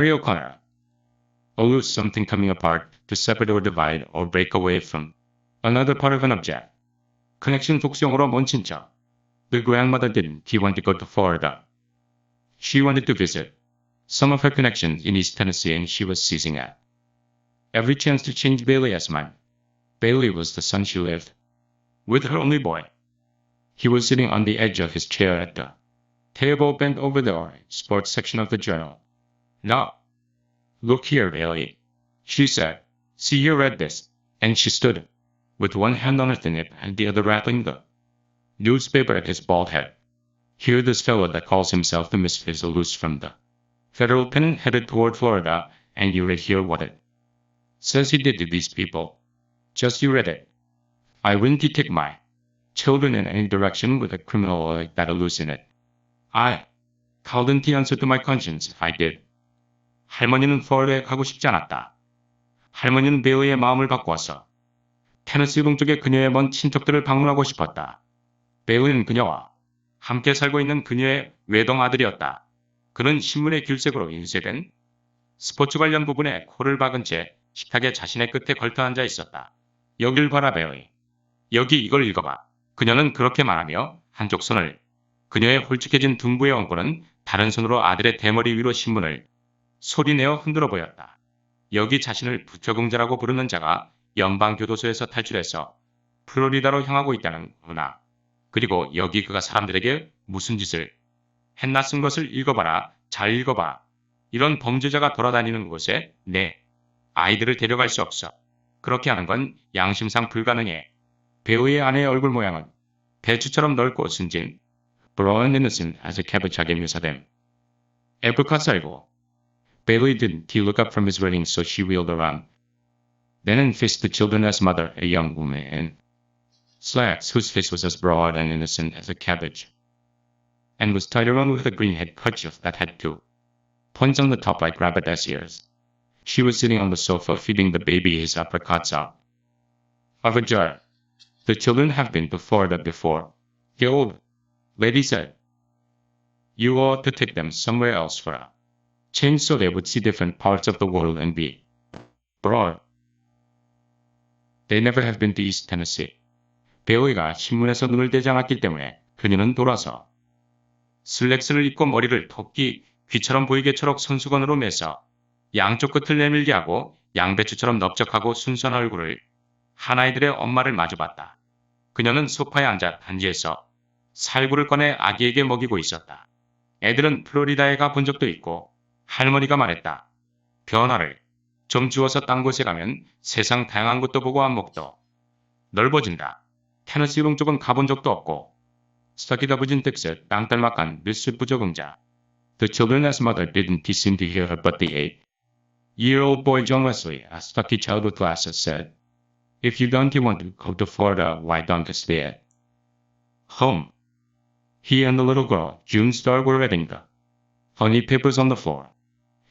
Mario O'Connor. Or lose something coming apart to separate or divide or break away from another part of an object. Connection 독성어로 먼 친척. The grandmother didn't want to go to Florida. She wanted to visit some of her connections in East Tennessee and she was seizing at every chance to change Bailey's mind. Bailey was the son she lived with, her only boy. He was sitting on the edge of his chair at the table bent over the orange sports section of the journal. Now, look here, Bailey, she said. See, you read this. And she stood, with one hand on her thin hip and the other rattling the newspaper at his bald head. Hear this fellow that calls himself the Misfits loose from the federal pen headed toward Florida, and you read here what it says he did to these people. Just you read it. I wouldn't take my children in any direction with a criminal like that loose in it. I couldn't answer to my conscience if I did. 할머니는 플로리다에 가고 싶지 않았다. 할머니는 베일리의 마음을 바꾸었어. 테너시 동쪽의 그녀의 먼 친척들을 방문하고 싶었다. 베일리는 그녀와 함께 살고 있는 그녀의 외동 아들이었다. 그는 신문의 길색으로 인쇄된 스포츠 관련 부분에 코를 박은 채 식탁에 자신의 끝에 걸터 앉아 있었다. 여길 봐라, 베일리. 여기 이걸 읽어봐. 그녀는 그렇게 말하며 한쪽 손을 그녀의 홀쭉해진 둔부에 얹고는 다른 손으로 아들의 대머리 위로 신문을 소리내어 흔들어 보였다. 여기 자신을 부적응자라고 부르는 자가 연방교도소에서 탈출해서 플로리다로 향하고 있다는 거구나. 그리고 여기 그가 사람들에게 무슨 짓을 했나 쓴 것을 읽어봐라. 잘 읽어봐. 이런 범죄자가 돌아다니는 곳에 내 아이들을 데려갈 수 없어. 그렇게 하는 건 양심상 불가능해. 배우의 아내의 얼굴 모양은 배추처럼 넓고 순진, brown innocent as a cabbage하게 묘사됨. 애플컷 살고 Bailey didn't look up from his reading, so she wheeled around. Then and faced the children as mother, a young woman in slacks whose face was as broad and innocent as a cabbage, and was tied around with a green head kerchief that had two points on the top like rabbit's ears. She was sitting on the sofa feeding the baby his apricots out of a jar. The children have been to Florida before, the old lady said. You ought to take them somewhere else for a change so they would see different parts of the world and be broad. They never have been to East Tennessee. 베오이가 신문에서 눈을 떼지 않았기 때문에 그녀는 돌아서 슬랙스를 입고 머리를 토끼 귀처럼 보이게 초록 손수건으로 매서 양쪽 끝을 내밀게 하고 양배추처럼 넓적하고 순수한 얼굴을 한 아이들의 엄마를 마주봤다. 그녀는 소파에 앉아 단지에서 살구를 꺼내 아기에게 먹이고 있었다. 애들은 플로리다에 가본 적도 있고 할머니가 말했다. 변화를 좀 주워서 딴 곳에 가면 세상 다양한 것도 보고 안목도 넓어진다. 테너시 동쪽은 가본 적도 없고 스타키다 부진 텍스 땅딸막한 뉴스 부적응자. The children's mother didn't seem to hear her, but the 8-year-old boy John Wesley, a stocky child with glasses, said, If you don't want to go to Florida, why don't you stay at home? He and the little girl, June Starr, were reading the honey papers on the floor.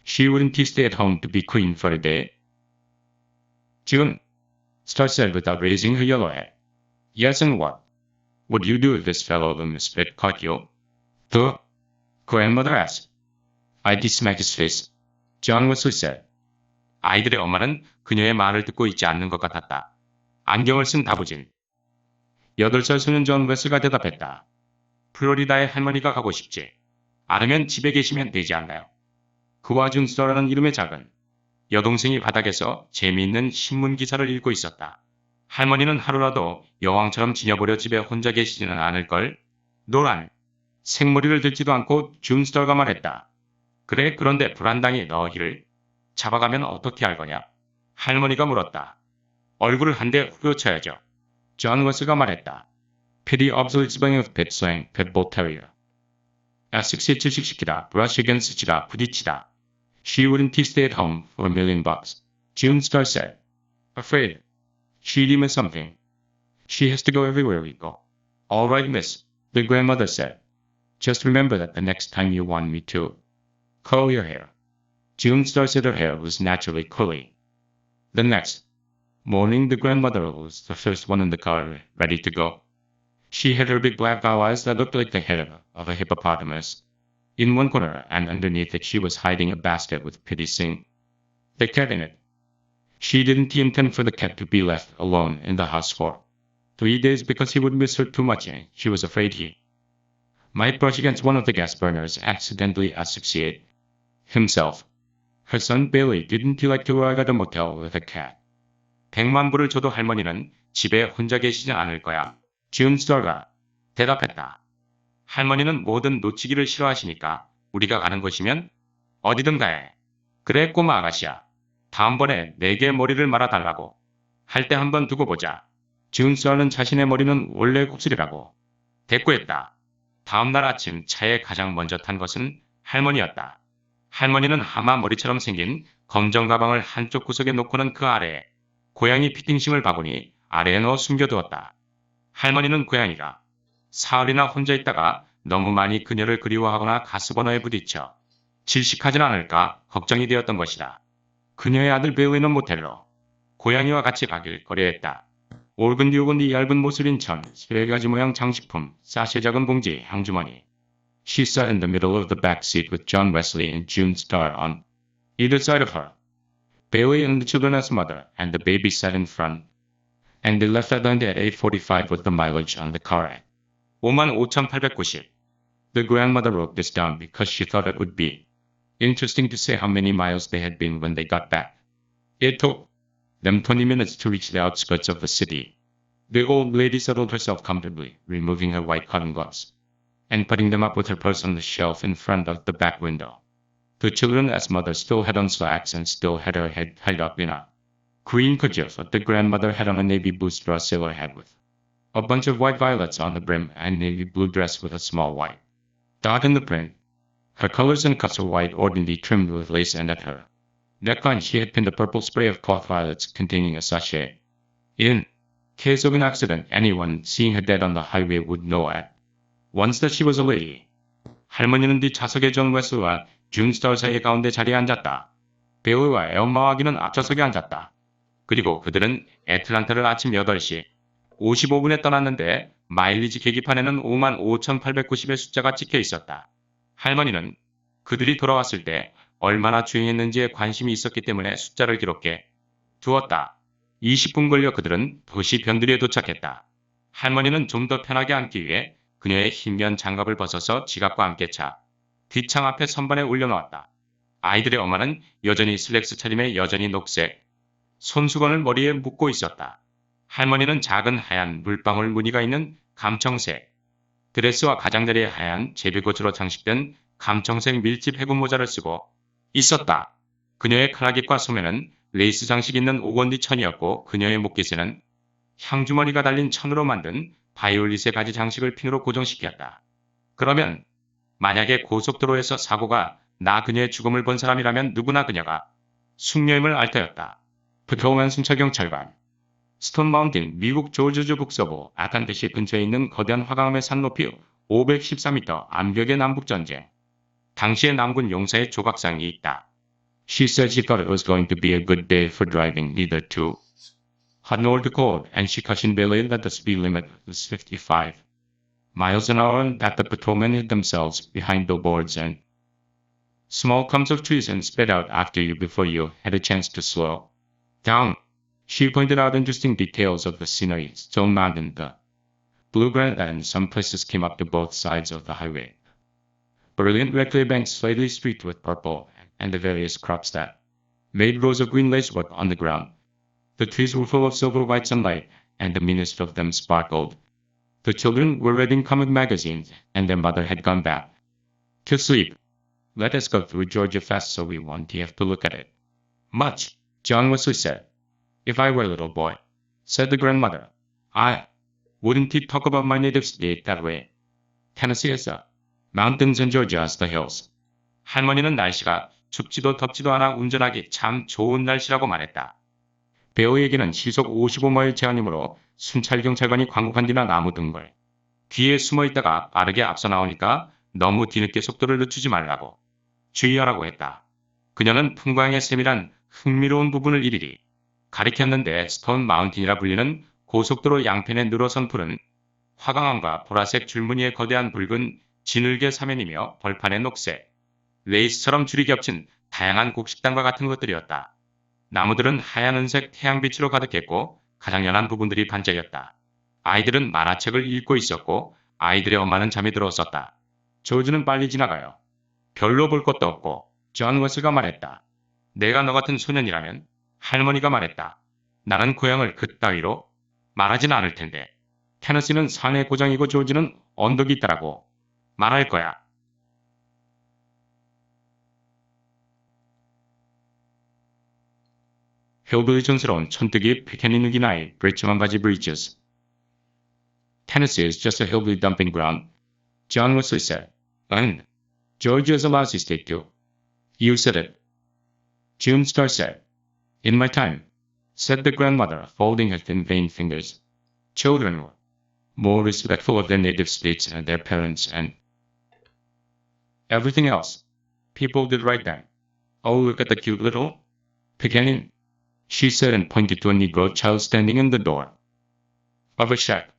She wouldn't stay at home to be queen for a day. June, Starr said without raising her yellow head. Yes, and what? Would you do if this fellow the misfit caught you? The grandmother asked. I'd smack his face, John Wesley said. 아이들의 엄마는 그녀의 말을 듣고 있지 않는 것 같았다. 안경을 쓴 다부진 8살 소년 존 웨슬가 대답했다. 플로리다에 할머니가 가고 싶지 않으면 집에 계시면 되지 않나요? 그와 준스터라는 이름의 작은 여동생이 바닥에서 재미있는 신문 기사를 읽고 있었다. 할머니는 하루라도 여왕처럼 지녀보려 집에 혼자 계시지는 않을걸. 노란 생머리를 들지도 않고 준스터가 말했다. 그래, 그런데 불안당이 너희를 잡아가면 어떻게 할 거냐? 할머니가 물었다. 얼굴을 한 대 후려쳐야죠. 존 웨스가 말했다. Pity obsolete of pet slang, pet bull terrier. 아식시칠 시키다, brush against 치다, 부딪히다. She wouldn't stay at home for $1,000,000, June Star said. Afraid she'd miss something. She has to go everywhere we go. All right, miss, the grandmother said. Just remember that the next time you want me to curl your hair. June Star said her hair was naturally curly. The next morning, the grandmother was the first one in the car, ready to go. She had her big black eyes that looked like the head of a hippopotamus. In one corner and underneath it she was hiding a basket with Pity Singh, the cat in it. She didn't intend for the cat to be left alone in the house for 3 days because he would miss her too much and she was afraid he might brush against one of the gas burners accidentally asphyxiate himself. Her son Bailey didn't like to work at a motel with a cat. 100만 불을 줘도 할머니는 집에 혼자 계시지 않을 거야. June Star가 대답했다. 할머니는 뭐든 놓치기를 싫어하시니까 우리가 가는 곳이면 어디든 가해. 그래 꼬마 아가씨야. 다음번에 내게 머리를 말아달라고 할 때 한번 두고 보자. June Star는 자신의 머리는 원래 곱슬이라고 대꾸했다. 다음날 아침 차에 가장 먼저 탄 것은 할머니였다. 할머니는 하마 머리처럼 생긴 검정 가방을 한쪽 구석에 놓고는 그 아래에 고양이 피팅심을 바구니 아래에 넣어 숨겨두었다. 할머니는 고양이가 사흘이나 혼자 있다가 너무 많이 그녀를 그리워하거나 가스버너에 부딪혀 질식하진 않을까 걱정이 되었던 것이다. 그녀의 아들 베일리는 모텔로 고양이와 같이 가길 꺼려했다. 올근뒤오근뒤 얇은 모슬인 천, 쇠가지 모양 장식품, 사실 작은 봉지, 향주머니. She sat in the middle of the back seat with John Wesley and June Starr on either side of her. Bailey and the children as mother, and the baby sat in front. And they left Atlanta at 8:45 with the mileage on the car at 55,890. The grandmother wrote this down because she thought it would be interesting to say how many miles they had been when they got back. It took them 20 minutes to reach the outskirts of the city. The old lady settled herself comfortably, removing her white cotton gloves and putting them up with her purse on the shelf in front of the back window. The children, as mother, still had on slacks and still had her head tied up in a green kerchief, but the grandmother had on a navy blue straw sailor hat with a bunch of white violets on the brim and navy blue dress with a small white dot in the print. Her colors and cuts were white ornately trimmed with lace, and at her neckline she had pinned a purple spray of cloth violets containing a sachet. In case of an accident, anyone seeing her dead on the highway would know at once that she was a lady. 할머니는 뒷좌석에 존 웨슬와 준 스타 사이의 가운데 자리에 앉았다. 베일리와 애엄마와 아기는 앞좌석에 앉았다. 그리고 그들은 애틀란타를 아침 8시 55분에 떠났는데 마일리지 계기판에는 55,890의 숫자가 찍혀 있었다. 할머니는 그들이 돌아왔을 때 얼마나 주행했는지에 관심이 있었기 때문에 숫자를 기록해 두었다. 20분 걸려 그들은 도시 변두리에 도착했다. 할머니는 좀 더 편하게 앉기 위해 그녀의 흰면 장갑을 벗어서 지갑과 함께 차 뒷창 앞에 선반에 올려놓았다. 아이들의 엄마는 여전히 슬랙스 차림에 여전히 녹색 손수건을 머리에 묶고 있었다. 할머니는 작은 하얀 물방울 무늬가 있는 감청색 드레스와 가장자리에 하얀 제비꽃으로 장식된 감청색 밀집 해군 모자를 쓰고 있었다. 그녀의 칼라깃과 소매는 레이스 장식 있는 오건디 천이었고 그녀의 목깃에는 향주머니가 달린 천으로 만든 바이올릿의 가지 장식을 핀으로 고정시켰다. 그러면 만약에 고속도로에서 사고가 나 그녀의 죽음을 본 사람이라면 누구나 그녀가 숙녀임을 알 터였다. 부터우한 순찰경찰관 스톤 마운틴, 미국 조지주 북서부 아칸테시 근처에 있는 거대한 화강암의 산 높이 514m 암벽의 남북전쟁. 당시의 남군 용사의 조각상이 있다. She said she thought it was going to be a good day for driving neither too hot nor too cold, and she cautioned Bailey that the speed limit was 55 miles an hour and that the patrolmen hid themselves behind billboards and small clumps of trees and sped out after you before you had a chance to slow down. She pointed out interesting details of the scenery, Stone Mountain, the blue granite, and some places came up to both sides of the highway. Brilliant red clay banks slightly streaked with purple, and the various crops that made rows of green lacework on the ground. The trees were full of silver white sunlight, and the meanest of them sparkled. The children were reading comic magazines, and their mother had gone back to sleep. Let us go through Georgia fast so we won't have to look at it much, John Wesley said. If I were a little boy, said the grandmother, I wouldn't talk about my native state that way. Tennessee has the mountains and Georgia has the hills. 할머니는 날씨가 춥지도 덥지도 않아 운전하기 참 좋은 날씨라고 말했다. 베어에게는 시속 55마일 제한이므로 순찰경찰관이 광고한 뒤나 나무 등을 뒤에 숨어있다가 빠르게 앞서 나오니까 너무 뒤늦게 속도를 늦추지 말라고 주의하라고 했다. 그녀는 풍광의 세밀한 흥미로운 부분을 일일이 가리켰는데 스톤 마운틴이라 불리는 고속도로 양편에 늘어선 푸른 화강암과 보라색 줄무늬의 거대한 붉은 진흙의 사면이며 벌판의 녹색, 레이스처럼 줄이 겹친 다양한 곡식당과 같은 것들이었다. 나무들은 하얀 은색 태양빛으로 가득했고 가장 연한 부분들이 반짝였다. 아이들은 만화책을 읽고 있었고 아이들의 엄마는 잠이 들었었다. 조지는 빨리 지나가요. 별로 볼 것도 없고 존 웨슬가 말했다. 내가 너 같은 소년이라면 할머니가 말했다. 나는 고향을 그따위로 말하진 않을 텐데. 테너시는 산의 고장이고 조지는 언덕이 있다라고 말할 거야. 힐빌리 촌스러운 촌뜨기 피케니누기 나이 브리츠만 바지 브리치스. Tennessee is just a hillbilly dumping ground, John Wesley said. And Georgia is a lousy state too. You said it. June Star said. In my time, said the grandmother, folding her thin veined fingers. Children were more respectful of their native states and their parents and everything else. People did right then. Oh, look at the cute little pickaninny, she said and pointed to a Negro child standing in the door of a shack.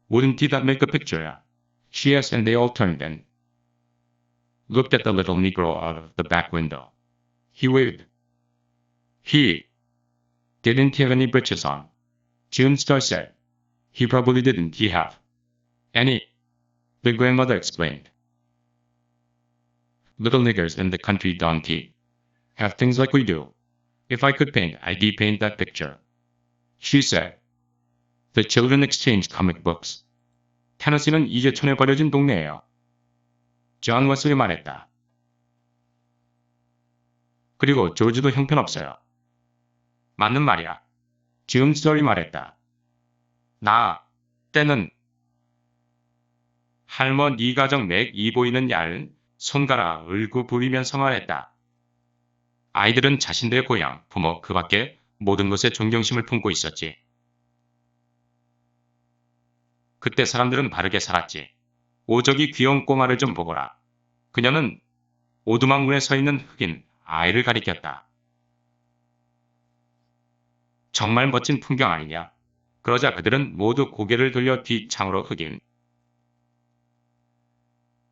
Wouldn't that make a picture? She asked, and they all turned and looked at the little Negro out of the back window. He waved. He didn't have any breeches on. June Star said. He probably didn't he have any, the grandmother explained. Little niggers in the country don't he have things like we do. If I could paint, I'd paint that picture. She said. The children exchanged comic books. 테너시는 이제 촌에 버려진 동네예요. 존 웨슬리 말했다. 그리고 조지도 형편없어요. 맞는 말이야. 지금 스토리 말했다. 때는 할머니 가정 맥이 보이는 얇은 손가락 을고 부리면서 말했다. 아이들은 자신들의 고향, 부모, 그 밖에 모든 것에 존경심을 품고 있었지. 그때 사람들은 바르게 살았지. 오저기 귀여운 꼬마를 좀 보거라. 그녀는 오두막문에 서 있는 흑인 아이를 가리켰다. 정말 멋진 풍경 아니냐? 그러자 그들은 모두 고개를 돌려 뒷창으로 흑인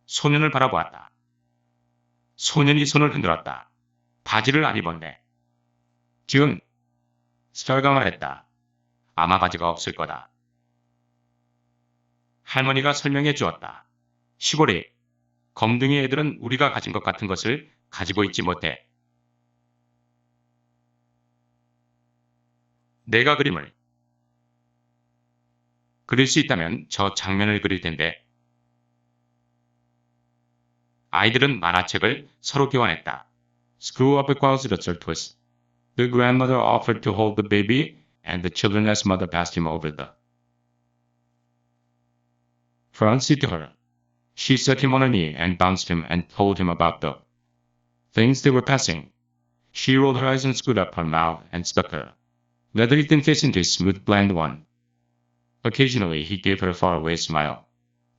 소년을 바라보았다. 소년이 손을 흔들었다. 바지를 안 입었네. 준, 스털가 말했다. 아마 바지가 없을 거다. 할머니가 설명해 주었다. 시골이 검둥이 애들은 우리가 가진 것 같은 것을 가지고 있지 못해. 내가 그림을 그릴 수 있다면 저 장면을 그릴 텐데. 아이들은 만화책을 서로 교환했다. Screw up equals the surplus. The grandmother offered to hold the baby, and the children as mother passed him over the front seat to her. She set him on her knee and bounced him and told him about the things they were passing. She rolled her eyes and screwed up her mouth and stuck her leathery thin face into his smooth, bland one. Occasionally he gave her a faraway smile.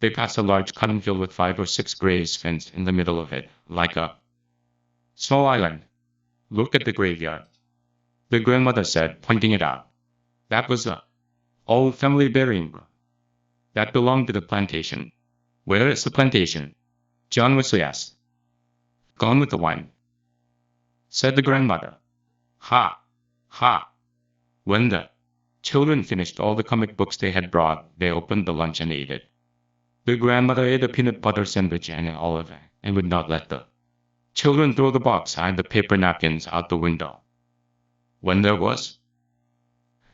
They passed a large cotton field with 5 or 6 graves fenced in the middle of it, like a small island. Look at the graveyard, the grandmother said, pointing it out. That was the old family burying ground. That belonged to the plantation. Where is the plantation? John Wesley asked. Gone with the wine, said the grandmother. Ha! Ha! When the children finished all the comic books they had brought, they opened the lunch and ate it. The grandmother ate a peanut butter sandwich and an olive and would not let the children throw the box and the paper napkins out the window. When there was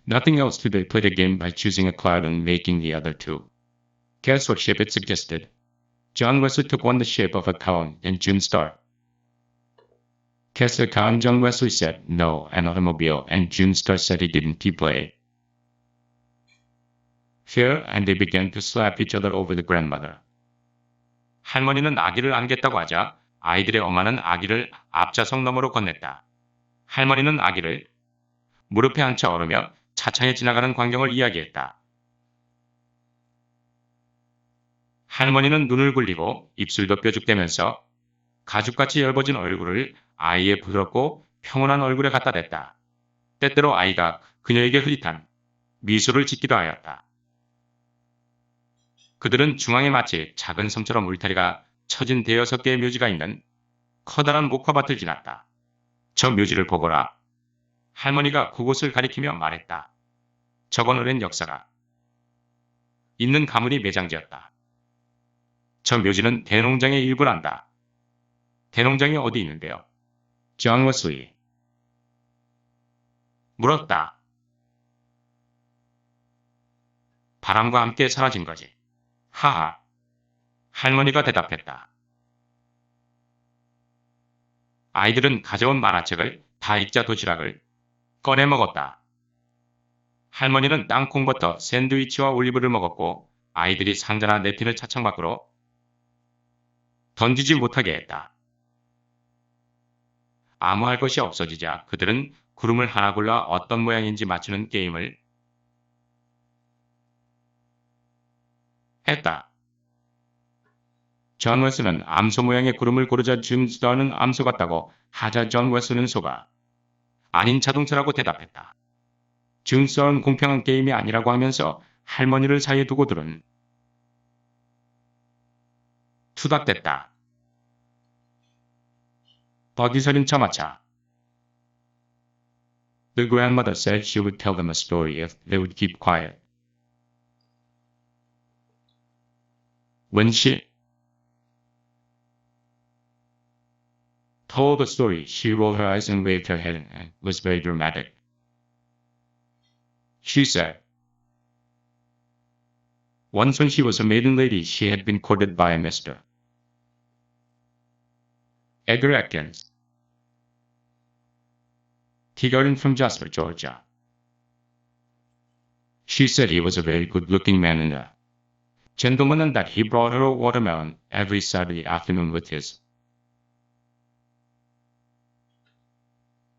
nothing else to do, they played a game by choosing a cloud and making the other two. Guess what shape it suggested? John Wesley took one the shape of a cow and June Star. Guess a cow, and John Wesley said no, an automobile, and June Star said he didn't. He played fair, and they began to slap each other over the grandmother. 할머니는 아기를 안겠다고 하자 아이들의 엄마는 아기를 앞좌석 너머로 건넸다. 할머니는 아기를 무릎에 앉혀 얼으며 차창에 지나가는 광경을 이야기했다. 할머니는 눈을 굴리고 입술도 뾰족대면서 가죽같이 엷어진 얼굴을 아이의 부드럽고 평온한 얼굴에 갖다 댔다. 때때로 아이가 그녀에게 흐릿한 미소를 짓기도 하였다. 그들은 중앙에 마치 작은 섬처럼 울타리가 쳐진 대여섯 개의 묘지가 있는 커다란 목화밭을 지났다. 저 묘지를 보거라. 할머니가 그곳을 가리키며 말했다. 저건 오랜 역사가 있는 가문이 매장지었다. 저 묘지는 대농장의 일부란다. 대농장이 어디 있는데요? 존 웨슬리 물었다. 바람과 함께 사라진 거지. 하하. 할머니가 대답했다. 아이들은 가져온 만화책을 다 읽자 도시락을 꺼내 먹었다. 할머니는 땅콩버터 샌드위치와 올리브를 먹었고 아이들이 상자나 냅킨을 차창 밖으로 던지지 못하게 했다. 아무 할 것이 없어지자 그들은 구름을 하나 골라 어떤 모양인지 맞추는 게임을 했다. 존 웨스는 암소 모양의 구름을 고르자 짐 스터는 암소 같다고 하자 존 웨스는 소가 아닌 자동차라고 대답했다. 짐 스터는 공평한 게임이 아니라고 하면서 할머니를 사이에 두고들은 투닥댔다. 버기설인 처마차. The grandmother said she would tell them a story if they would keep quiet. When she told the story, she rolled her eyes and waved her head and was very dramatic. She said, once when she was a maiden lady, she had been courted by a Mr. Edgar Atkins, Teagarden from Jasper, Georgia. She said he was a very good-looking man and a gentleman and that he brought her a watermelon every Saturday afternoon with his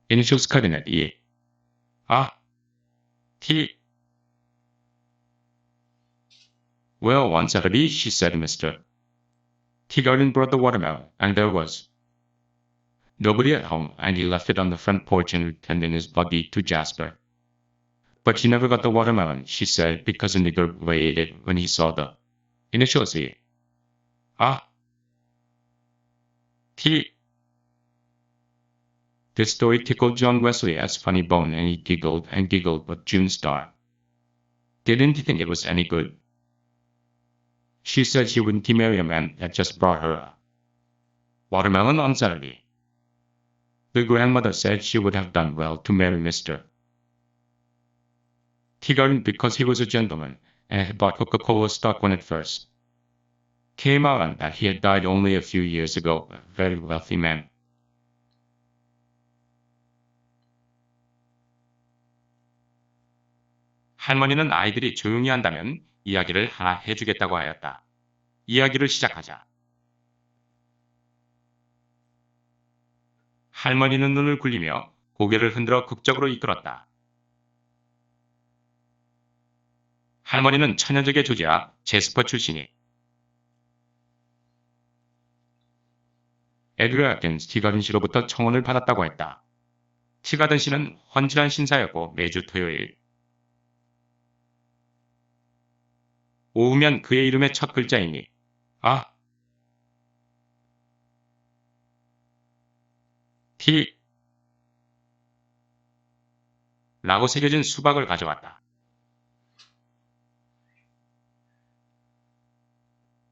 initials cut in at E. T. Well, one Saturday, she said Mr. Teagarden brought the watermelon, and there was nobody at home, and he left it on the front porch and returned in his buggy to Jasper. But he never got the watermelon, she said, because a nigger boy ate it when he saw the initials E. T. This story tickled John Wesley as funny bone, and he giggled and giggled, but June Star didn't think it was any good. She said she wouldn't marry a man that just brought her a watermelon on Saturday. The grandmother said she would have done well to marry Mr. Teagarden because he was a gentleman and had bought Coca-Cola stock when it first came out, and that he had died only a few years ago, a very wealthy man. 할머니는 아이들이 조용히 한다면 이야기를 하나 해주겠다고 하였다. 이야기를 시작하자. 할머니는 눈을 굴리며 고개를 흔들어 극적으로 이끌었다. 할머니는 천연적의 조지아 제스퍼 출신이 에드거 애킨스 티가든 씨로부터 청혼을 받았다고 했다. 티가든 씨는 헌칠한 신사였고 매주 토요일 오후면 그의 이름의 첫 글자이니 T 라고 새겨진 수박을 가져왔다.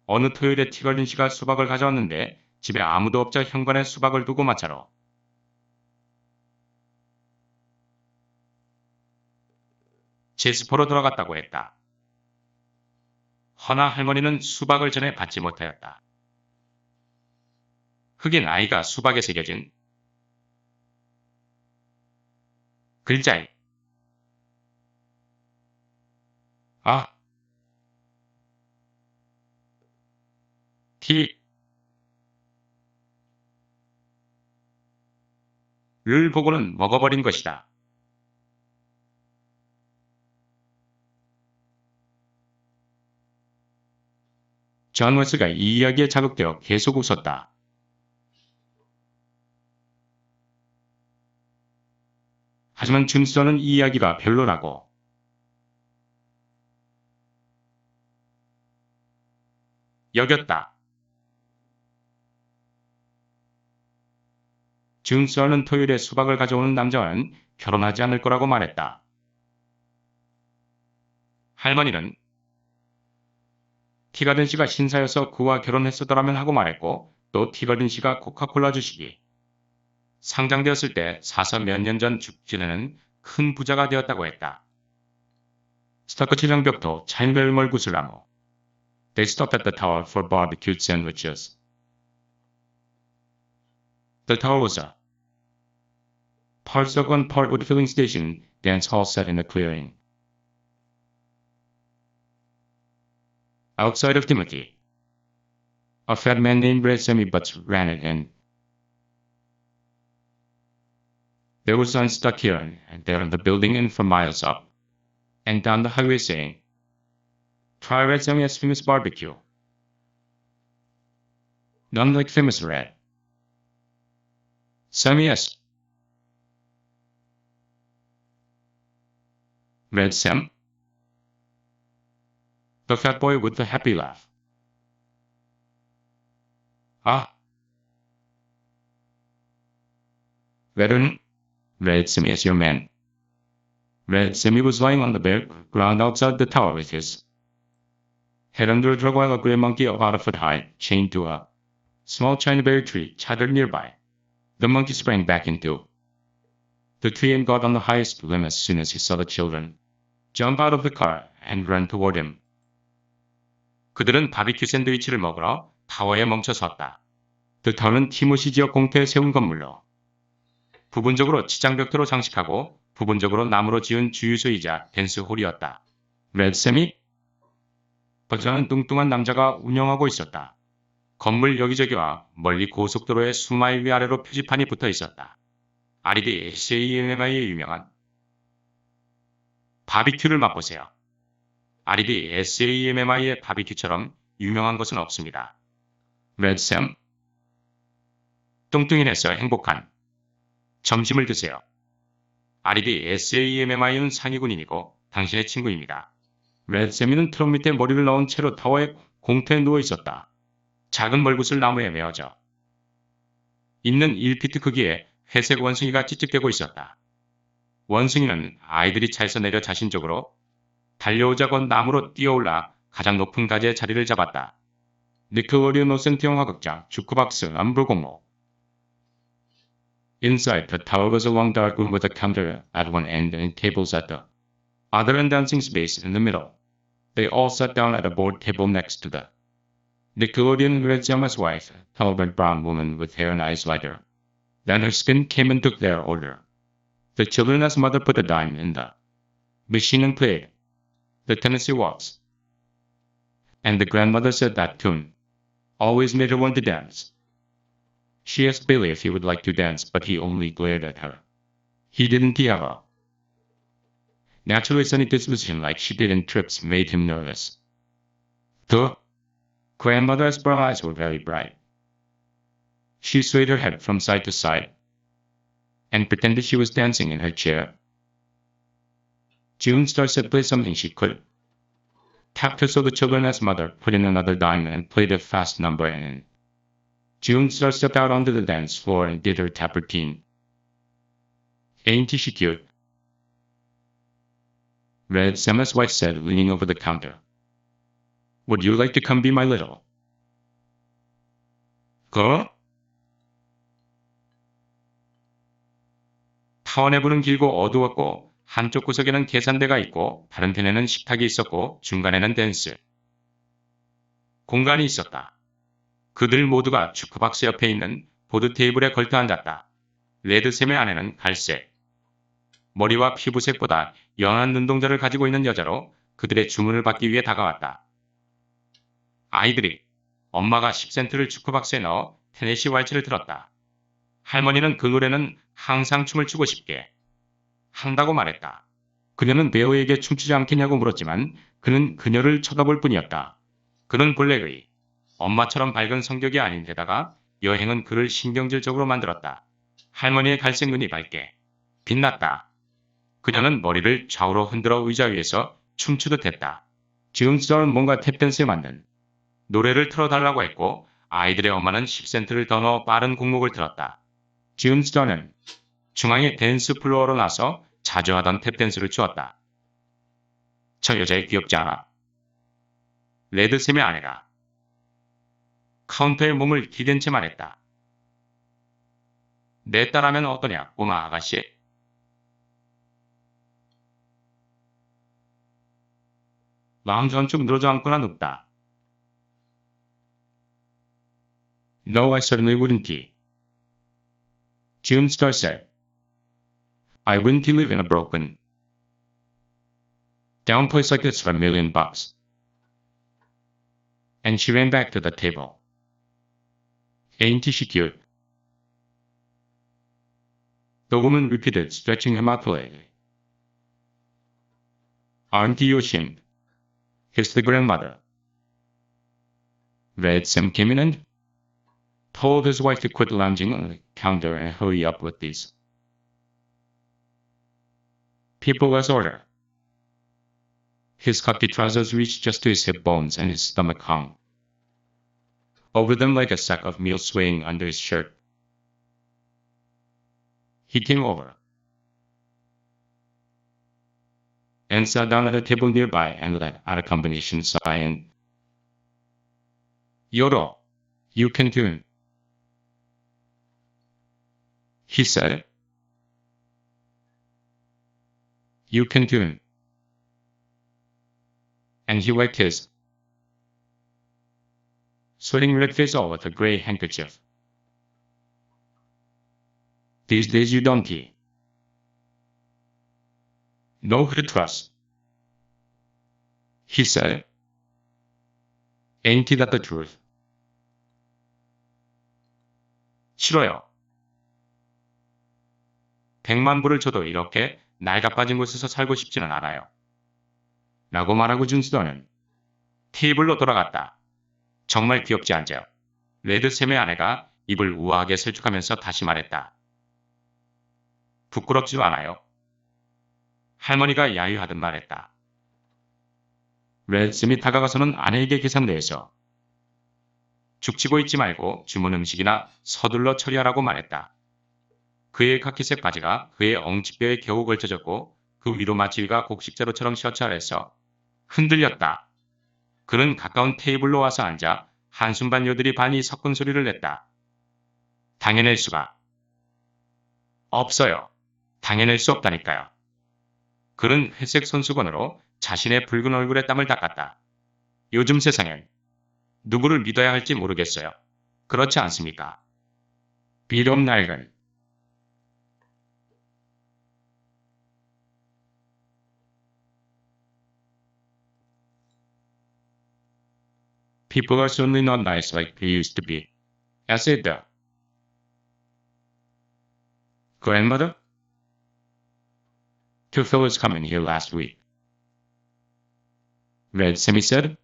어느 토요일에 티걸린 씨가 수박을 가져왔는데 집에 아무도 없자 현관에 수박을 두고 마차로 제스퍼로 돌아갔다고 했다. 허나 할머니는 수박을 전에 받지 못하였다. 흑인 아이가 수박에 새겨진 글자에 T를 보고는 먹어버린 것이다. 존 웨스가 이 이야기에 자극되어 계속 웃었다. 하지만 준스는 이 이야기가 별로라고 여겼다. 준서는 토요일에 수박을 가져오는 남자와는 결혼하지 않을 거라고 말했다. 할머니는 티가든 씨가 신사여서 그와 결혼했었더라면 하고 말했고, 또 티가든 씨가 코카콜라 주식이 상장되었을 때 사서 몇 년 전 죽지는 큰 부자가 되었다고 했다. 스타커치 장벽도 차인별멀 구슬나무. They stopped at the tower for barbecued sandwiches. The tower was a part-second part-wood filling station dance hall set in a clearing. Outside of Timothy, a fat man named Red Sammy Butts ran it in. There was signs stuck here and there in the building and for miles up and down the highway saying, "Try Red Sammy's famous barbecue." None like famous Red Sammy's. Red Sam? The fat boy with the happy laugh. Ah. Veteran, Red Sammy is your man. Red Sammy was lying on the bare ground outside the tower with his head under a drug while a gray monkey about a foot high, chained to a small chinaberry tree, chattered nearby. The monkey sprang back into the tree and got on the highest limb as soon as he saw the children jump out of the car and run toward him. 그들은 바비큐 샌드위치를 먹으러 타워에 멈춰 섰다. 그 타워는 티모시 지역 공터에 세운 건물로 부분적으로 치장벽돌로 장식하고 부분적으로 나무로 지은 주유소이자 댄스홀이었다. 레드샘이 버전한 뚱뚱한 남자가 운영하고 있었다. 건물 여기저기와 멀리 고속도로의 수마일 위아래로 표지판이 붙어 있었다. RED SAMMI의 유명한 바비큐를 맛보세요. RED SAMMI의 바비큐처럼 유명한 것은 없습니다. 레드샘, 뚱뚱이네서 행복한 점심을 드세요. RED SAMMI는 상위군인이고 당신의 친구입니다. 레드샘이는 트럭 밑에 머리를 넣은 채로 타워의 공터에 누워 있었다. 작은 멀구슬 나무에 메어져 있는 1피트 크기의 회색 원숭이가 찌찍대고 있었다. 원숭이는 아이들이 차에서 내려 자신 쪽으로 달려오자고 나무로 뛰어올라 가장 높은 가지의 자리를 잡았다. 니클로디언 오센트 영화극장 주크박스 안불공모. Inside the tower was a long dark room with a counter at one end and tables at the other and dancing space in the middle. They all sat down at a board table next to the Nickelodeon Redzama's wife, tall red brown woman with hair and eyes lighter. Then her skin came and took their order. The children's mother put a dime in the machine and played the Tennessee Waltz. And the grandmother said that tune always made her want to dance. She asked Billy if he would like to dance, but he only glared at her. He didn't have a naturally sunny disposition like she did, and trips made him nervous. The grandmother's brown eyes were very bright. She swayed her head from side to side and pretended she was dancing in her chair. June Star said play something she could. Tapped her so the children's mother put in another dime and played a fast number, and June Star stepped out onto the dance floor and did her tap routine. Ain't she cute? Red Sam's wife said, leaning over the counter. Would you like to come be my little girl? 타워 내부는 길고 어두웠고 한쪽 구석에는 계산대가 있고 다른 편에는 식탁이 있었고 중간에는 댄스 공간이 있었다. 그들 모두가 주크박스 옆에 있는 보드 테이블에 걸터 앉았다. 레드샘의 아내는 갈색 머리와 피부색보다 연한 눈동자를 가지고 있는 여자로 그들의 주문을 받기 위해 다가왔다. 아이들이 엄마가 10센트를 주크박스에 넣어 테네시 왈츠를 들었다. 할머니는 그 노래는 항상 춤을 추고 싶게 한다고 말했다. 그녀는 배우에게 춤추지 않겠냐고 물었지만 그는 그녀를 쳐다볼 뿐이었다. 그는 블랙의 엄마처럼 밝은 성격이 아닌데다가 여행은 그를 신경질적으로 만들었다. 할머니의 갈색 눈이 밝게 빛났다. 그녀는 머리를 좌우로 흔들어 의자 위에서 춤추듯 했다. 지금 스타는 뭔가 탭댄스에 맞는 노래를 틀어달라고 했고 아이들의 엄마는 10센트를 더 넣어 빠른 곡목을 틀었다. 지은스터는 중앙의 댄스 플로어로 나서 자주 하던 탭댄스를 추었다. 저 여자애 귀엽지 않아? 레드샘의 아내가 카운터에 몸을 기댄 채 말했다. 내 딸하면 어떠냐, 꼬마 아가씨? 마음 전축 늘어져 앉거나 눕다. No, I certainly wouldn't be. June Star said. I wouldn't live in a broken down place like this for $1,000,000. And she ran back to the table. Ain't she cute? The woman repeated, stretching him out politely. Aren't you ashamed? Hissed the grandmother. Red Sam came in and told his wife to quit lounging on the counter and hurry up with these people as order. His khaki trousers reached just to his hip bones and his stomach hung over them like a sack of meal swaying under his shirt. He came over and sat down at a table nearby and let out a combination sigh and Yodo, you can tune, he said. You can tune. And he wiped his sweating red face off with a gray handkerchief. These days you don't he? Know who to trust, he said. Ain't that the truth? 싫어요. 100만 불을 줘도 이렇게 낡아빠진 곳에서 살고 싶지는 않아요. 라고 말하고 준수도는 테이블로 돌아갔다. 정말 귀엽지 않죠? 레드샘의 아내가 입을 우아하게 설득하면서 다시 말했다. 부끄럽지도 않아요. 할머니가 야유하듯 말했다. 레드샘이 다가가서는 아내에게 계산대에서 죽치고 있지 말고 주문 음식이나 서둘러 처리하라고 말했다. 그의 카키색 바지가 그의 엉치뼈에 겨우 걸쳐졌고 그 위로 마치위가 곡식자루처럼 셔츠 아래서 흔들렸다. 그는 가까운 테이블로 와서 앉아 한순간 여들이 반이 섞은 소리를 냈다. 당해낼 수가 없어요. 당해낼 수 없다니까요. 그는 회색 손수건으로 자신의 붉은 얼굴에 땀을 닦았다. 요즘 세상엔 누구를 믿어야 할지 모르겠어요. 그렇지 않습니까? 비록 낡은 People are certainly not nice like they used to be. Said the grandmother. Two fellows come in here last week. Red Sammy said.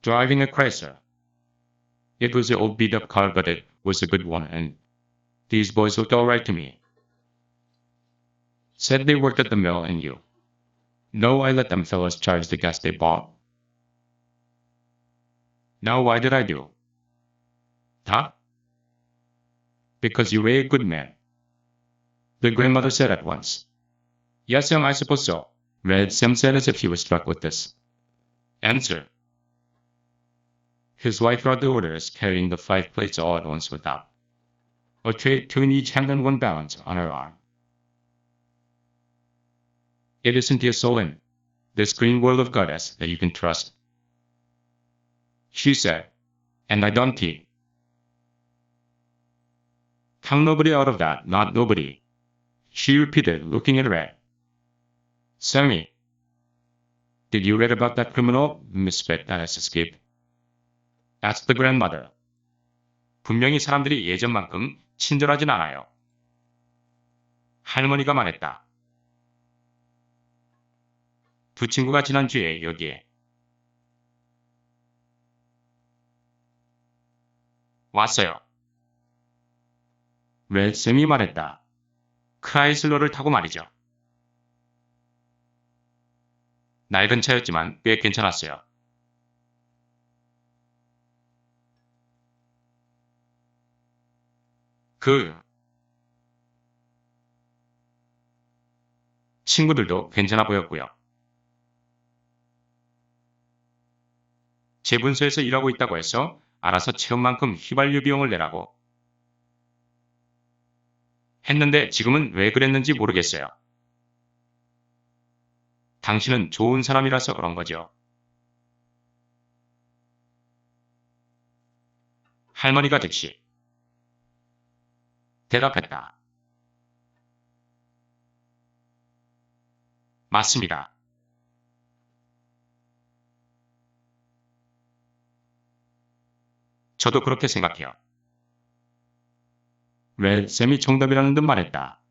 Driving a Chrysler. It was an old beat-up car, but it was a good one, and these boys looked all right to me. Said they worked at the mill and you. No, I let them fellas charge the gas they bought. Now why did I do? Huh? Because you were a good man. The grandmother said at once. Yes, I suppose so. Red Sam said as if he was struck with this answer. His wife brought the orders, carrying the 5 plates all at once without a tray, 2 in each hand and 1 balance on her arm. It isn't a soul in this green world of goddess that you can trust, she said, and I don't tea. Count nobody out of that, not nobody, she repeated, looking at Red. Sammy, did you read about that criminal misfit that has escaped? Asked the grandmother. 분명히 사람들이 예전만큼 친절하진 않아요. 할머니가 말했다. 두 친구가 지난주에 여기에 왔어요. 웰쌤이 말했다. 크라이슬러를 타고 말이죠. 낡은 차였지만 꽤 괜찮았어요. 그 친구들도 괜찮아 보였고요. 재분소에서 일하고 있다고 해서 알아서 체험만큼 휘발유 비용을 내라고 했는데 지금은 왜 그랬는지 모르겠어요. 당신은 좋은 사람이라서 그런 거죠. 할머니가 즉시 대답했다. 맞습니다. 저도 그렇게 생각해요. 왜 쌤이 정답이라는 듯 말했다.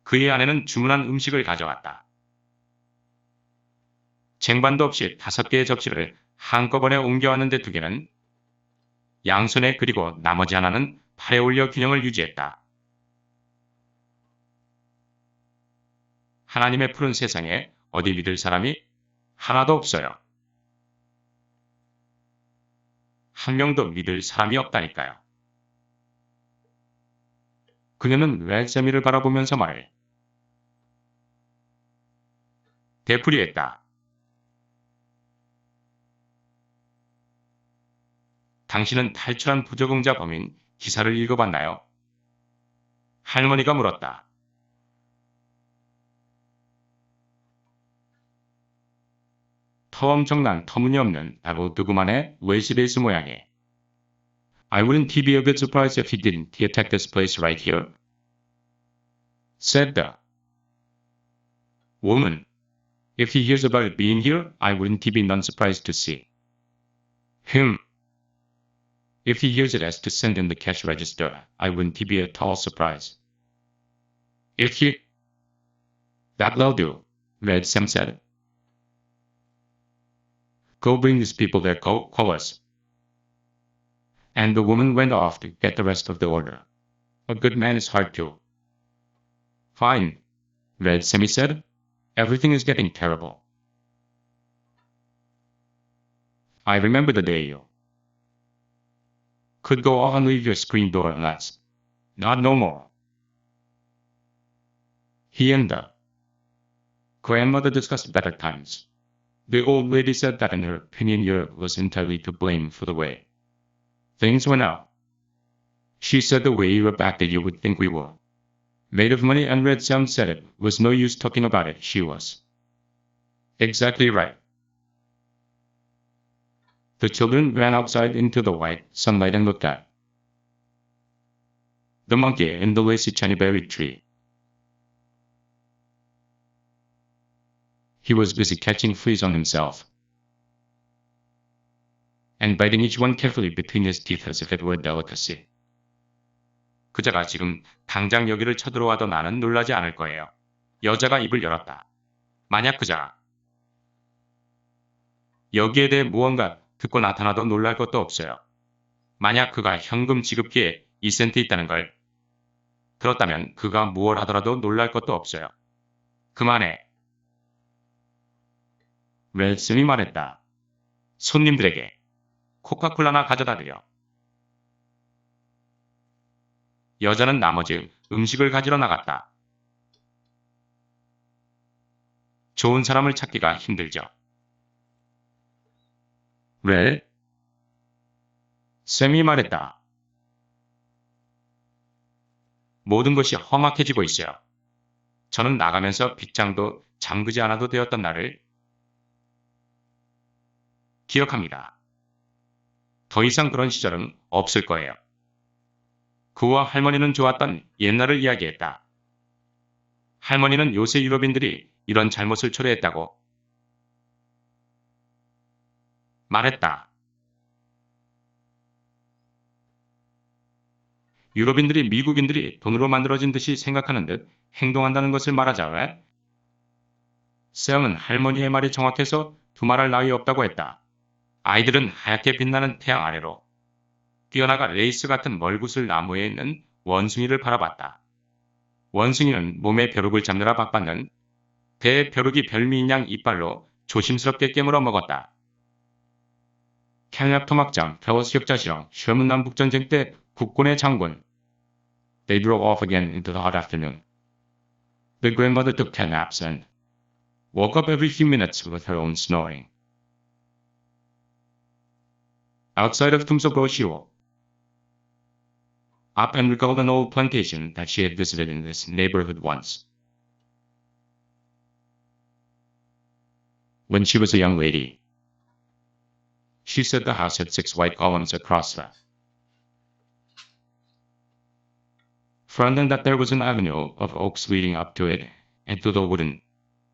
그의 아내는 주문한 음식을 가져왔다. 쟁반도 없이 5개의 접시를 한꺼번에 옮겨왔는데 2개는 양손에 그리고 나머지 하나는 팔에 올려 균형을 유지했다. 하나님의 푸른 세상에 어디 믿을 사람이 하나도 없어요. 한 명도 믿을 사람이 없다니까요. 그녀는 웰세미를 바라보면서 말을 되풀이했다. 당신은 탈출한 부적응자 범인 기사를 읽어봤나요? 할머니가 물었다. 엄청난 터무니없는 바로 누구만의 웰시베이스 모양이. I wouldn't be a bit surprised if he didn't attack this place right here, said the woman. If he hears about it being here, I wouldn't be none surprised to see him. If he hears it as to send in the cash register, I wouldn't be at all surprised. If he... That'll do, Red Sam said. Go bring these people their colors. And the woman went off to get the rest of the order. A good man is hard to. Fine, Red Sammy said. Everything is getting terrible. I remember the day you could go on leave your screen door unless. Not no more. He and the grandmother discussed better times. The old lady said that in her opinion Europe was entirely to blame for the way things went out. She said the way Europe acted you would think we were made of money, and Red Sam said it was no use talking about it. She was exactly right. The children ran outside into the white sunlight and looked at the monkey in the lacy cherryberry tree. He was busy catching fleas on himself and biting each one carefully between his teeth as if it were a delicacy. 그자가 지금 당장 여기를 쳐들어와도 나는 놀라지 않을 거예요. 여자가 입을 열었다. 만약 그자가 여기에 대해 무언가 듣고 나타나도 놀랄 것도 없어요. 만약 그가 현금 지급기에 2센트 있다는 걸 들었다면 그가 무얼 하더라도 놀랄 것도 없어요. 그만해. 웰슨이 말했다. 손님들에게 코카콜라나 가져다 드려. 여자는 나머지 음식을 가지러 나갔다. 좋은 사람을 찾기가 힘들죠. 왜? 쌤이 말했다. 모든 것이 험악해지고 있어요. 저는 나가면서 빗장도 잠그지 않아도 되었던 날을 기억합니다. 더 이상 그런 시절은 없을 거예요. 그와 할머니는 좋았던 옛날을 이야기했다. 할머니는 요새 유럽인들이 이런 잘못을 초래했다고 말했다. 유럽인들이 미국인들이 돈으로 만들어진 듯이 생각하는 듯 행동한다는 것을 말하자. 왜? 쌤은 할머니의 말이 정확해서 두말할 나위 없다고 했다. 아이들은 하얗게 빛나는 태양 아래로 뛰어나가 레이스 같은 멀구슬 나무에 있는 원숭이를 바라봤다. 원숭이는 몸에 벼룩을 잡느라 바빴는 배의 벼룩이 별미인 양 이빨로 조심스럽게 깨물어 먹었다. 캘납 토막장, 페어스 역자시령, 셔먼 남북전쟁 때 국군의 장군. They drove off again into the hot afternoon. The grandmother took 10 naps and woke up every few minutes with her own snoring. Outside of Tumsogo, she woke up and recalled an old plantation that she had visited in this neighborhood once. When she was a young lady, she said the house had 6 white columns across the front and that there was an avenue of oaks leading up to it and to the wooden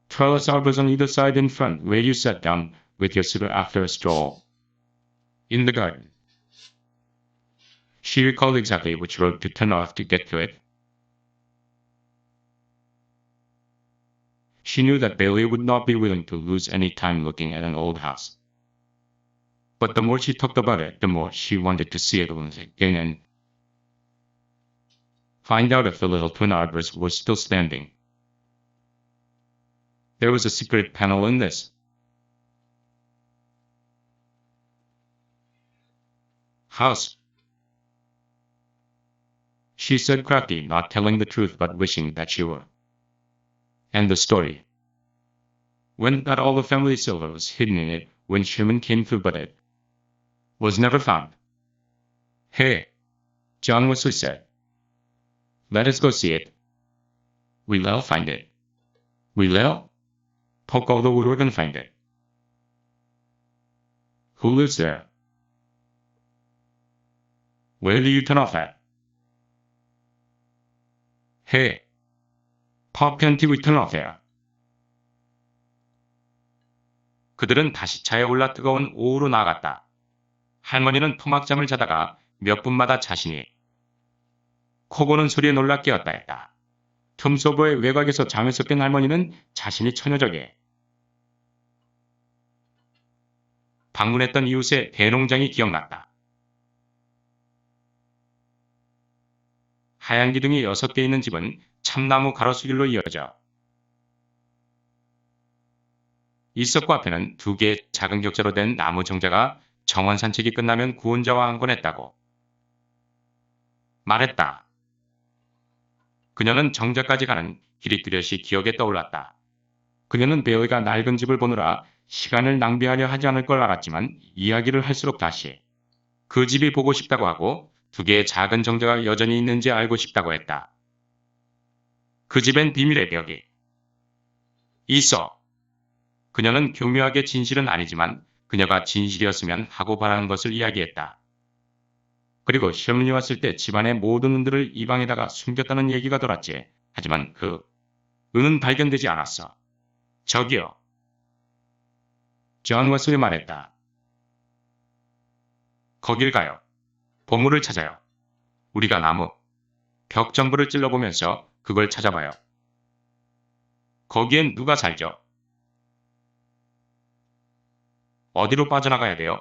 trellis arbors on either side in front where you sat down with your suitor after a stroll in the garden. She recalled exactly which road to turn off to get to it. She knew that Bailey would not be willing to lose any time looking at an old house. But the more she talked about it, the more she wanted to see it once again and find out if the little twin arbors were still standing. There was a secret panel in this house, she said, crafty, not telling the truth but wishing that she were. And the story went that all the family silver was hidden in it when Sherman came through, but it was never found. Hey, John Wesley said. Let us go see it. We'll find it. We'll poke all the woodwork and find it. Who lives there? Where do you turn off at? Hey, Pop, can't we turn off there? 그들은 다시 차에 올라 뜨거운 오후로 나아갔다. 할머니는 토막잠을 자다가 몇 분마다 자신이 코 고는 소리에 놀라 깨었다 했다. 틈소버의 외곽에서 잠에서 깬 할머니는 자신이 처녀적에 방문했던 이웃의 대농장이 기억났다. 하얀 기둥이 6개 있는 집은 참나무 가로수길로 이어져 있었고 앞에는 2개의 작은 격자로 된 나무 정자가 정원 산책이 끝나면 구원자와 한건했다고 말했다. 그녀는 정자까지 가는 길이 뚜렷이 기억에 떠올랐다. 그녀는 베어가 낡은 집을 보느라 시간을 낭비하려 하지 않을 걸 알았지만 이야기를 할수록 다시 그 집이 보고 싶다고 하고 2개의 작은 정자가 여전히 있는지 알고 싶다고 했다. 그 집엔 비밀의 벽이 있어. 그녀는 교묘하게 진실은 아니지만 그녀가 진실이었으면 하고 바라는 것을 이야기했다. 그리고 시어머니 왔을 때 집안의 모든 은들을 이 방에다가 숨겼다는 얘기가 돌았지. 하지만 그 은은 발견되지 않았어. 저기요. 존 웨슬리 말했다. 거길 가요. 보물을 찾아요. 우리가 나무, 벽 전부를 찔러보면서 그걸 찾아봐요. 거기엔 누가 살죠? 어디로 빠져나가야 돼요?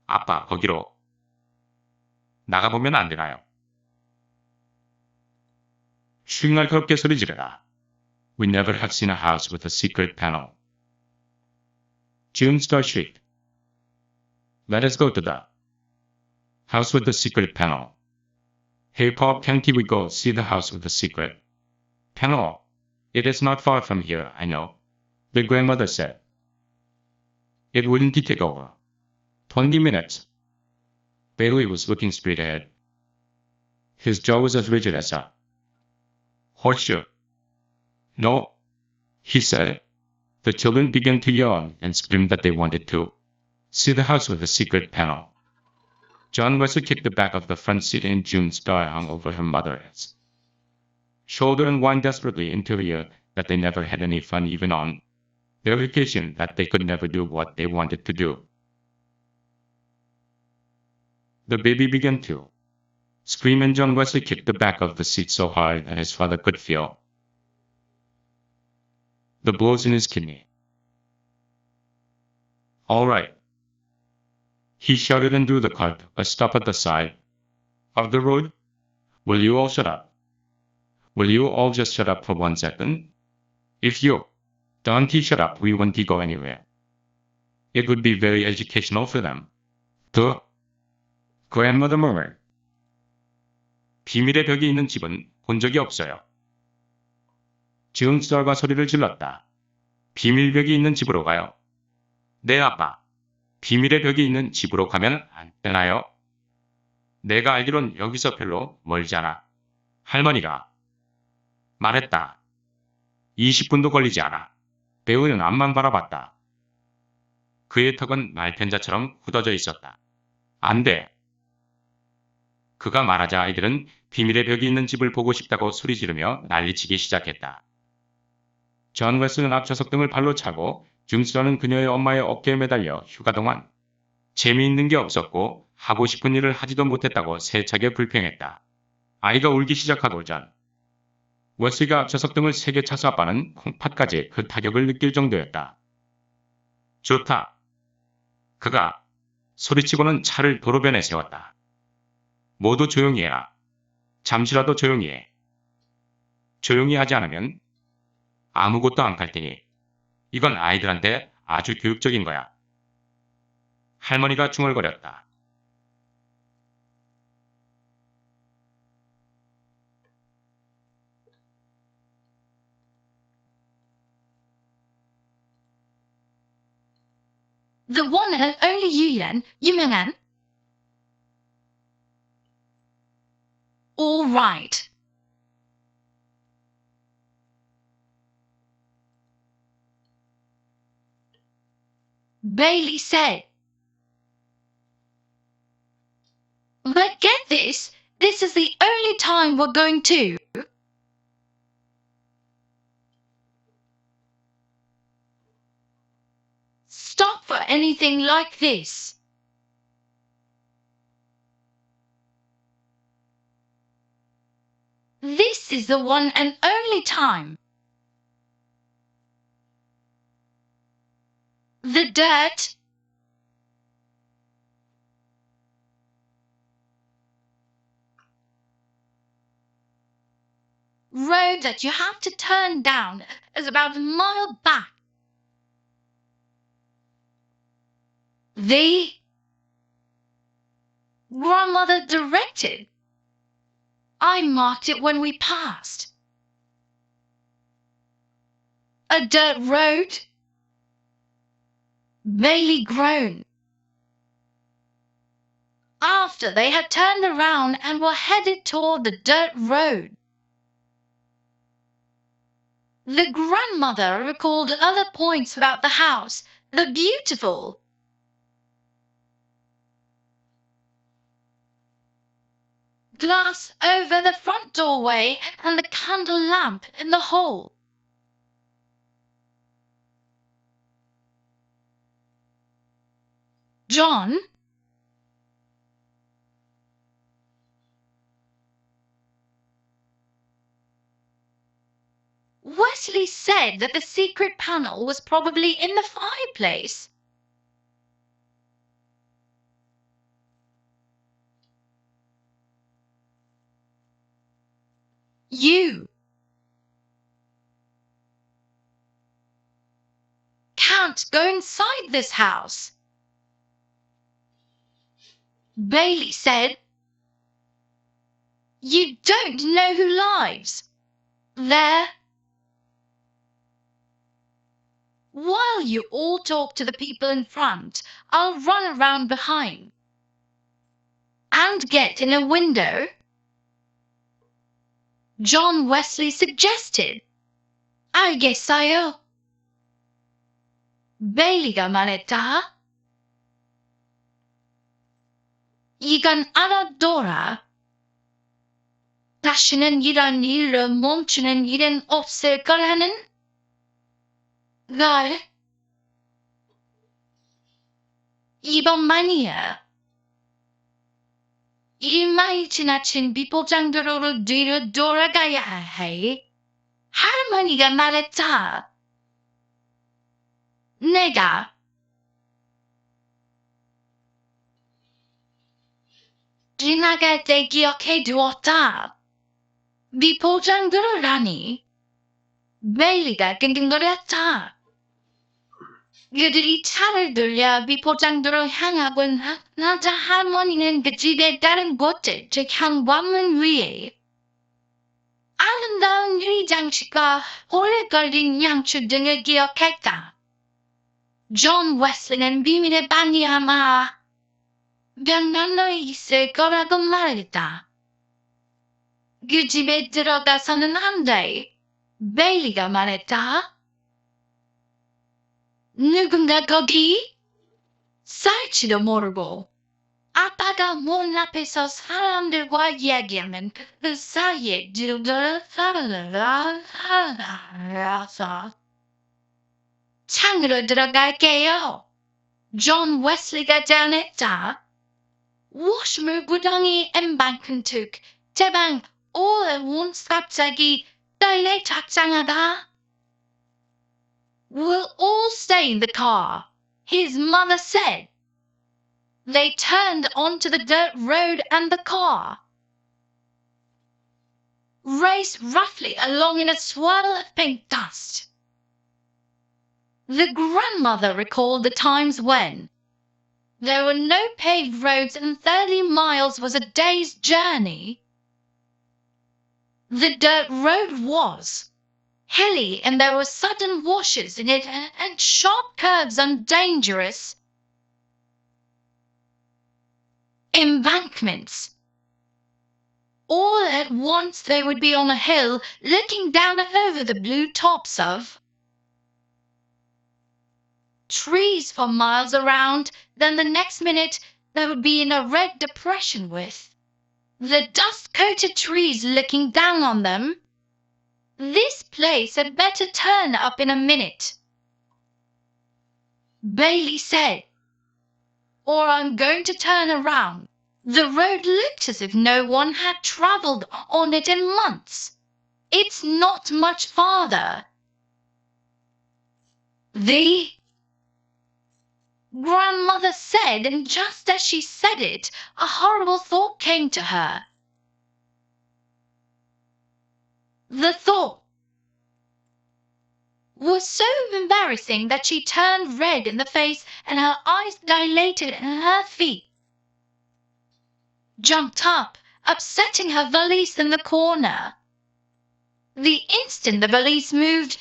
아빠, 거기로 나가보면 안 되나요? 쉰날카롭게 소리 지르라. We never have seen a house with a secret panel. June Star shrieked. Let us go to the house with the secret panel. Hey, Pop, can't we go see the house with the secret panel? It is not far from here, I know, the grandmother said. It wouldn't take over 20 minutes. Bailey was looking straight ahead. His jaw was as rigid as a horseshoe. No, he said. The children began to yawn and scream that they wanted to see the house with the secret panel. John Wesley kicked the back of the front seat and June's doll hung over her mother's shoulder and whined desperately into her ear that they never had any fun even on their vacation, that they could never do what they wanted to do. The baby began to scream and John Wesley kicked the back of the seat so hard that his father could feel the blows in his kidney. All right, he shouted and drew the car to a stop at the side of the road. Will you all shut up? Will you all just shut up for 1 second? If you don't shut up, we won't go anywhere. It would be very educational for them. The grandmother murmured. 비밀의 벽이 있는 집은 본 적이 없어요. 증설가 소리를 질렀다. 비밀벽이 있는 집으로 가요. 네, 아빠. 비밀의 벽이 있는 집으로 가면 안 되나요? 내가 알기론 여기서 별로 멀지 않아. 할머니가 말했다. 20분도 걸리지 않아. 배우는 앞만 바라봤다. 그의 턱은 말편자처럼 굳어져 있었다. 안 돼. 그가 말하자 아이들은 비밀의 벽이 있는 집을 보고 싶다고 소리 지르며 난리치기 시작했다. 존 웨슬은 앞좌석 등을 발로 차고 중스런은 그녀의 엄마의 어깨에 매달려 휴가 동안 재미있는 게 없었고 하고 싶은 일을 하지도 못했다고 세차게 불평했다. 아이가 울기 시작하고 전 웨슬가 앞좌석 등을 세게 차서 아빠는 콩팥까지 그 타격을 느낄 정도였다. 좋다. 그가 소리치고는 차를 도로변에 세웠다. 모두 조용히 해라. 잠시라도 조용히 해. 조용히 하지 않으면 아무것도 안 갈 테니. 이건 아이들한테 아주 교육적인 거야. 할머니가 중얼거렸다. The one and only 유일한, 유명한. All right. Bailey said. But get this, this is the only time we're going to. Stop for anything like this. This is the one and only time. The dirt. Road that you have to turn down is about a mile back. The grandmother directed. I marked it when we passed. A dirt road? Bailey groaned. After they had turned around and were headed toward the dirt road, the grandmother recalled other points about the house, the beautiful glass over the front doorway and the candle lamp in the hall. John? Wesley said that the secret panel was probably in the fireplace. You can't go inside this house. Bailey said, you don't know who lives there. While you all talk to the people in front, I'll run around behind and get in a window. John Wesley suggested. 알겠어요. Bailey가 말했다. 이건 알아둬라. 다시는 이런 일로 멈추는 일은 없을 거라는 걸. 이번만이야. 일마이 지나친 비포장도로로 뒤로 돌아가야 해. 할머니가 말했다. 내가 지나갈 때 기억해 두었다. 비포장도로라니. 베일리가 끙끙거렸다. 그들이 차를 돌려 비포장도로 향하곤 하자 할머니는 그 집의 다른 곳들, 즉 현관문 위에 아름다운 유리장식과 오래 걸린 양초 등을 기억했다. 존 웨슬리는 비밀에 반기하마 벽난로에 있을 거라고 말했다. 그 집에 들어가서는 안 돼. 베일리가 말했다. 누군가 거기? 살지도 모르고 아빠가 문 앞에서 사람들과 이야기하면 그 사이에 들어서 창으로 들어갈게요. 존 웨슬리가 전했다. 워시물 구덩이 엠방큰툭 제방 all at once 갑자기 떨래 작장하다. We'll all stay in the car, his mother said. They turned onto the dirt road and the car raced roughly along in a swirl of pink dust. The grandmother recalled the times when there were no paved roads and 30 miles was a day's journey. The dirt road was hilly and there were sudden washes in it and sharp curves and dangerous embankments. All at once they would be on a hill looking down over the blue tops of trees for miles around. Then the next minute they would be in a red depression with the dust-coated trees looking down on them. This place had better turn up in a minute, Bailey said, or I'm going to turn around. The road looked as if no one had traveled on it in months. It's not much farther. The grandmother said, and just as she said it, a horrible thought came to her. The thought was so embarrassing that she turned red in the face and her eyes dilated and her feet jumped up, upsetting her valise in the corner. The instant the valise moved,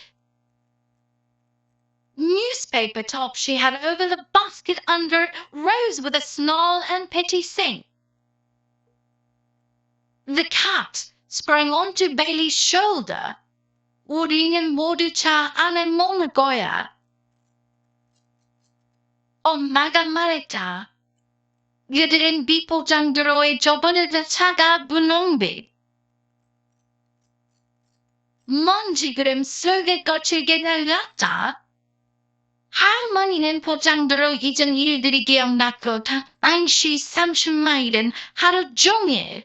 newspaper top she had over the basket under it rose with a snarl and pity sing. The cat sprang onto Bailey's shoulder. 우리는 모두 차 안에 머물 거야. 엄마가 말했다. 그들은 비포장도로에 접어들다 차가 분홍빛 먼지 구름 속에 거칠게 날렸다. 할머니는 포장도로 이전 일들이 기억났고 당시 30마일은 하루 종일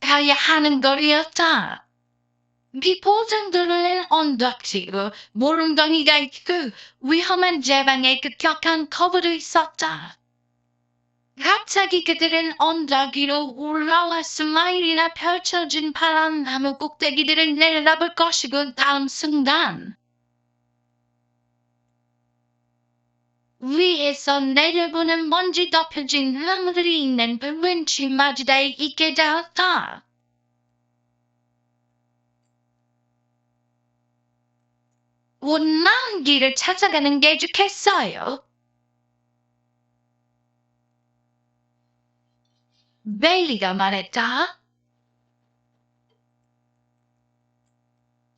가야 하는 거리였다. 비포장도로는 언덕지고 모름덩이가 있고 위험한 제방에 급격한 커브도 있었다. 갑자기 그들은 언덕 위로 올라와 수마일이나 펼쳐진 파란 나무 꼭대기들을 내려다볼 것이고 다음 순간 위에서 내려보는 먼지 덮여진 나무들이 있는 벤치 마주대에 있게 되었다. 원나은 길을 찾아가는 게 좋겠어요. 베일리가 말했다.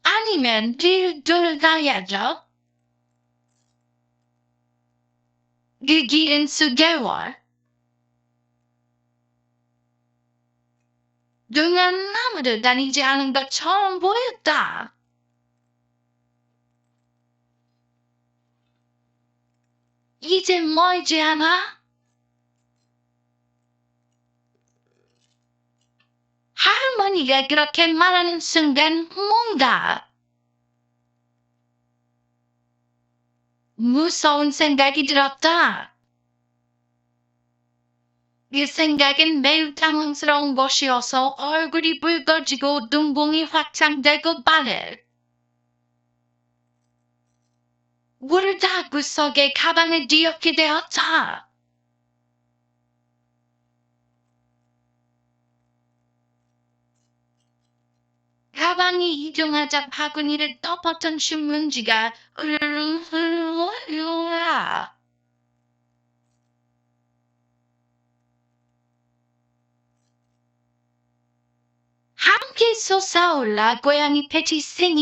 아니면 뒤를 돌아가야죠. 그 길은 수개월 동안 아무도 다니지 않은 것처럼 보였다. 이제 멀지 않아? 할머니가 그렇게 말하는 순간 뭔가 무서운 생각이 들었다. 이 생각엔 매우 당황스러운 것이어서 얼굴이 붉어지고 눈뽕이 확장되고 말을. 모르다 구석에 가방을 뒤엎게 되었다. 가방이 이동하자 바구니를 덮었던 신문지가 으르릉 흘러라. 함께 솟아올라 고양이 패티생이